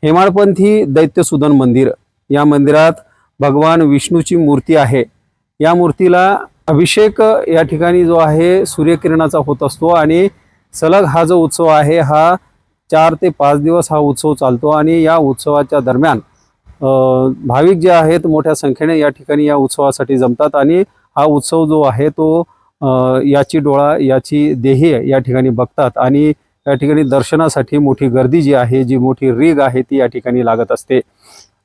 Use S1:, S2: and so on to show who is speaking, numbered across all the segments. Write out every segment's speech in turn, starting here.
S1: हेमाडपंथी दैत्यसूदन मंदिर, या मंदिरात भगवान विष्णूची मूर्ती आहे। या मूर्तीला अभिषेक या ठिकाणी जो आहे सूर्यकिरणाचा होत असतो आणि सलग हा जो उत्सव आहे हा 4 ते 5 दिवस हा उत्सव चालतो आणि या उत्सवाच्या दरम्यान भाविक जे आहेत मोठ्या संख्येने या ठिकाणी या उत्सवासाठी जमतात आणि हा उत्सव जो आहे तो याची डोळा याची देही या ठिकाणी बघतात आणि या ठिकाणी दर्शनासाठी मोठी गर्दी जी आहे, जी मोठी रीग आहे ती या ठिकाणी लागत असते।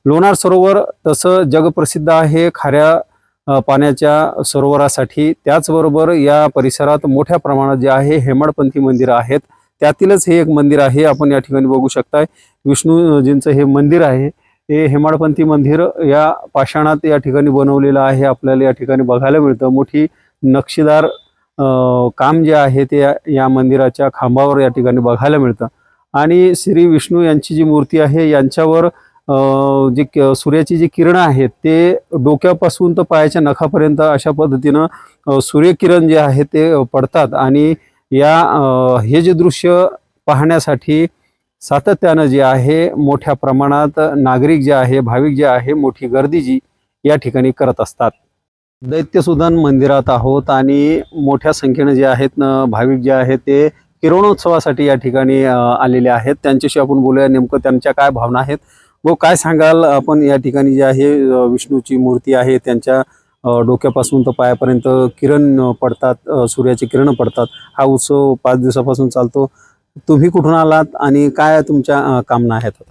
S1: लोणार सरोवर तसं जगप्रसिद्ध आहे खाऱ्या पाण्याच्या सरोवरासाठी, त्याचबरोबर या परिसरात मोठ्या प्रमाणात जे आहे हेमाडपंथी मंदिरं आहेत, त्यातीलच हे एक मंदिर आहे। आपण या ठिकाणी बघू शकताय विष्णूजींचं हे मंदिर आहे। हे हेमाडपंथी मंदिर या पाषाणात या ठिकाणी बनवलेलं आहे, आपल्याला या ठिकाणी बघायला मिळतं। मोठी नक्षीदार काम जे आहे ते या मंदिराच्या खांबावर या ठिकाणी बघायला मिळतं आणि श्री विष्णू यांची जी मूर्ती आहे यांच्यावर जे सूर्याची जी किरणं आहेत ते डोक्यापासून तर पायाच्या नखापर्यंत अशा पद्धतीनं सूर्यकिरण जे आहे ते पडतात आणि या हे जे दृश्य पाहण्यासाठी सातत्यानं जे आहे मोठ्या प्रमाणात नागरिक जे आहे, भाविक जे आहे, मोठी गर्दी जी या ठिकाणी करत असतात। दैत्यसूदन मंदिरात आहोत आणि मोठ्या संख्येने जे आहेत भाविक जे आहेत ते किरणोत्सवासाठी या ठिकाणी आलेले आहेत। त्यांच्याशी आपण बोलूया, नेमकं त्यांच्या काय भावना आहेत। व काय सांगाल आपण, या ठिकाणी जे आहे विष्णूची मूर्ती आहे त्यांच्या डोक्यापासून तर पायापर्यंत किरण पडतात, सूर्याचे किरण पडतात। हा उत्सव 5 दिवसापासून चालतो। तुम्ही कुठून आलात आणि काय तुमच्या कामना आहेत?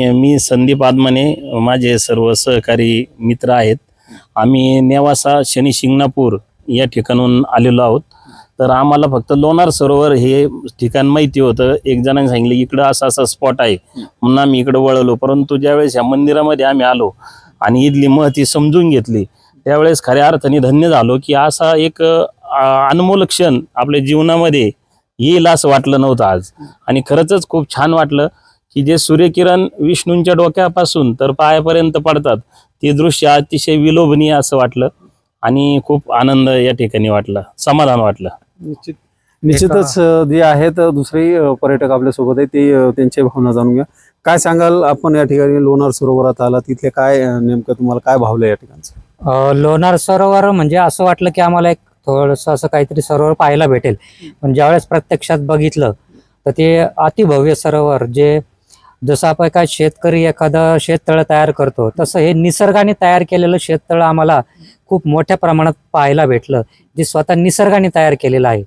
S2: मी संदीप आदमाने, माझे सर्व सहकारी मित्र आहेत। आम्ही नेवासा शनी शिंगणापूर या ठिकाणाहून आलेलो आहोत। तर आम्हाला फक्त लोणार सरोवर हे ठिकाण माहिती होतं। एक जणांनी सांगितलं इकडं असा स्पॉट आहे म्हणून आम्ही इकडे वळलो। परंतु ज्यावेळेस या मंदिरामध्ये आम्ही आलो आणि इथली महती समजून घेतली त्यावेळेस खऱ्या अर्थाने धन्य झालो की असा एक अनमोल क्षण आपल्या जीवनामध्ये येईल असं वाटलं नव्हतं आज। आणि खरंच खूप छान वाटलं की जे सूर्यकिरण विष्णूंच्या डोक्यापासून तर पायापर्यंत पडतात ते दृश्य अतिशय विलोभनीय असं वाटलं आणि खूप आनंद या ठिकाणी वाटला, समाधान वाटलं।
S1: निश्चितच जे आहेत दुसरे पर्यटक आपल्या सोबत आहेत ते त्यांच्या भावना जाणून घ्या। काय सांगाल, आपण या ठिकाणी लोणार सरोवरात आला, तिथले काय नेमकं तुम्हाला काय भावलं या ठिकाणचं?
S3: लोणार सरोवर म्हणजे असं वाटलं की आम्हाला एक थोडंसं असं काहीतरी सरोवर पाहायला भेटेल, पण ज्यावेळेस प्रत्यक्षात बघितलं तर ते अतिभव्य सरोवर, जे जसं आपण काय शेतकरी एखादं शेततळ तयार करतो तसं हे निसर्गाने तयार केलेलं शेततळ आम्हाला खूप मोठ्या प्रमाणात पाहायला भेटलं, जे स्वतः निसर्गाने तयार केलेलं आहे।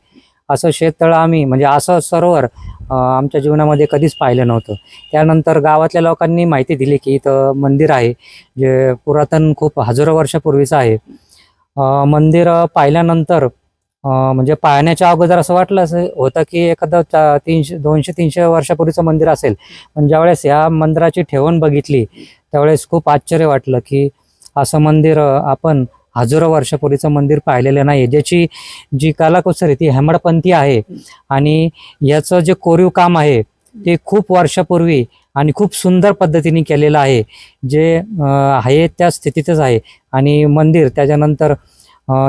S3: असं शेततळ आम्ही म्हणजे असं सरोवर आमच्या जीवनामध्ये कधीच पाहिलं नव्हतं। त्यानंतर गावातल्या लोकांनी माहिती दिली की इथं मंदिर आहे जे पुरातन खूप हजारो वर्षापूर्वीचं आहे। मंदिर पाहिल्यानंतर म्हणजे पाहण्याच्या अगोदर असं वाटलं होतं की एखादं 200-300 वर्षापूर्वीचं मंदिर असेल, पण ज्यावेळेस या मंदिराची ठेवण बघितली त्यावेळेस खूप आश्चर्य वाटलं की असं मंदिर आपण हजारो वर्षापूर्वीचं मंदिर पाहिलेलं नाही। ज्याची जी कलाकुसरी ती हेमाडपंथी आहे आणि याचं जे कोरीव काम आहे ते खूप वर्षापूर्वी आणि खूप सुंदर पद्धतीने केलेलं आहे, जे आहे त्या स्थितीतच आहे। आणि मंदिर त्याच्यानंतर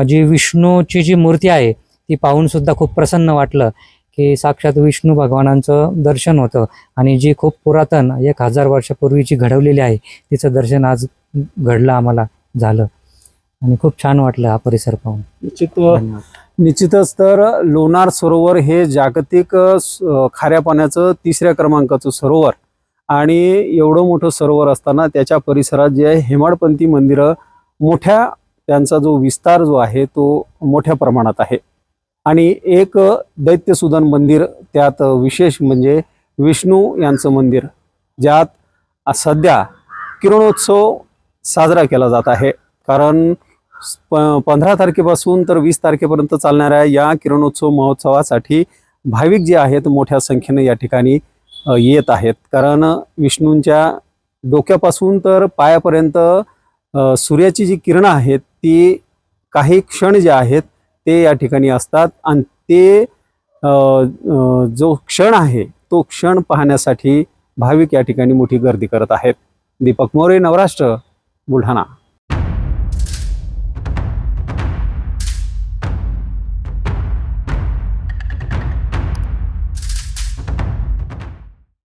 S3: जी विष्णूची जी मूर्ती आहे ती पाहून सुद्धा खूप प्रसन्न वाटलं की साक्षात विष्णू भगवानांचं दर्शन होतं आणि जी खूप पुरातन 1000 वर्षापूर्वीची घडवलेली आहे तिचं दर्शन आज घडलं, आम्हाला झालं आणि खूप छान वाटलं हा परिसर पाहून।
S1: निश्चितच तर लोणार सरोवर हे जागतिक खाऱ्या पाण्याचं 3ऱ्या क्रमांकाचं सरोवर आणि एवढं मोठं सरोवर असताना त्याच्या परिसरात जे आहे हेमाडपंथी मंदिरं मोठ्या, त्यांचा जो विस्तार जो आहे तो मोठ्या प्रमाणात आहे। आणि एक दैत्यसूदन मंदिर त्यात विशेष म्हणजे विष्णू यांचं मंदिर, ज्यात सध्या किरणोत्सव साजरा केला जात आहे। कारण 15 तारखेपासून तर 20 तारखेपर्यंत चालणाऱ्या या किरणोत्सव महोत्सवासाठी भाविक जे आहेत मोठ्या संख्येने या ठिकाणी येत आहेत। कारण विष्णूंच्या डोक्यापासून तर पायापर्यंत सूर्याची जी किरणं आहेत ती काही क्षण जे आहेत ते या ठिकाणी असतात आणि ते जो क्षण आहे तो क्षण पाहण्यासाठी भाविक या ठिकाणी मोठी गर्दी करत आहेत। दीपक मोरे, नवराष्ट्र, बुलढाणा।